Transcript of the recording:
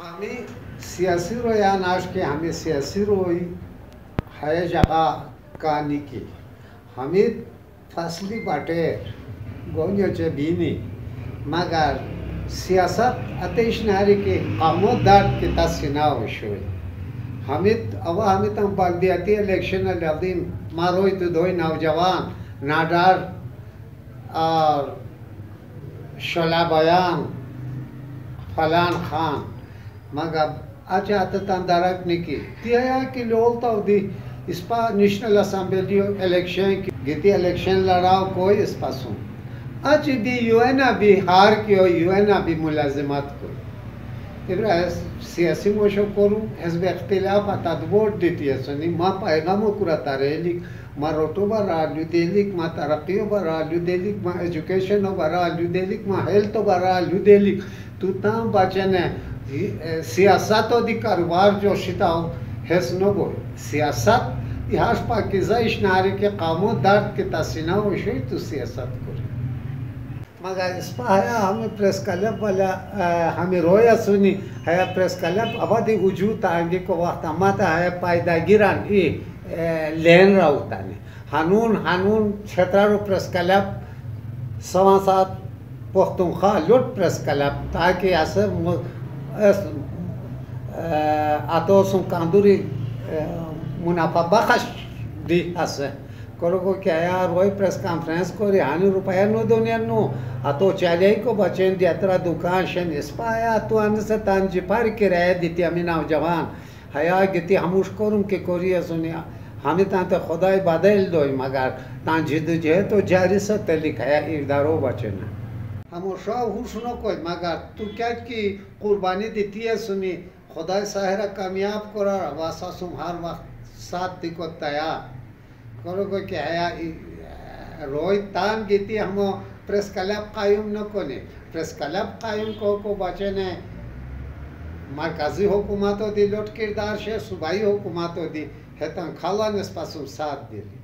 हमें सियासी रोया नाश के हमें सियासी रोई है जगह कहानी की हमें फसली बाटे गोन्योचे बीनी मगर सियासत अतेश नारी के आमोदार के तस्ना होशोई हमें अब हमें तम बगदियाती इलेक्शन अल्लादीन मारोई तो दो नौजवान नाडार और शोला बयान फलान खान मगर अच्छा तंदारक निकी तिया की लोल तो दी इस पर नेशनल असेंबली इलेक्शन की गीती इलेक्शन लड़ाओ कोई इस पासों आज भी यूएन भी हार की हो यूएन भी मुलाजिमत को इब्रा सियासी मोशो करूँ हज़ब इख्तिलाफ अतदबोर देती है सनी माँ पैगामों कुरा तारेलिक माँ रोटो बरा लुदेलिक माँ तरक्की बरा लुदेलिक माँ एजुकेशन बरा लुदेलिक माँ हेल्थ बरा लुदेलिक तू ताम बचने सियासत दी कारोबार जो शिताओ हेस नो गो सियासत इहास पाकिज़ा इश्नारे के कामों दर्द के तसीना वशे तो सियासत करे मगर इस पर है हमें प्रेस क्लब वाला हमें रोया सुनी है प्रेस क्लब अवधि वजूद आएंगे को वक्त हमारा है पायदागिरान ये लेन रहा होता नहीं हानून क्षेत्रारो प्रेस क्लब समासात पुख्तूनख्वा लुट प्रेस क्लब ताकि ऐसे आतोसुं कांदूरी मुनाफा बख्श दी ऐसे करो को क्या यार वही प्रेस कॉन्फ्रेंस को रिहानी रुपया नो दुनिया नो आतो चालिए को बचें दिया दुकान शन इस पाया तो अंदर से तांजी पार किराया देती हमें नौजवान हया गति हमूश करूँ के कोरिया सुनिया हमें तांते खुदाई बदल दो मगर तांजी तुझे तो जारी से लिखाया इदारो बचना हम शाह हुस्नो कोई मगर तू क्या की कुर्बानी देती है सुनी खुदाई साहरा कामयाब करा वासा सुम हर वक्त साथ दिको तैयार करो को क्या है रोई तान गीती हम प्रेस क्लब कायम न कोने प्रेस क्लब कायम को बचे ने मरकजी हुकूमत दी लोट किरदार से सूबाई हुकूमत दी है तन खाला ने पासुम साथ दिली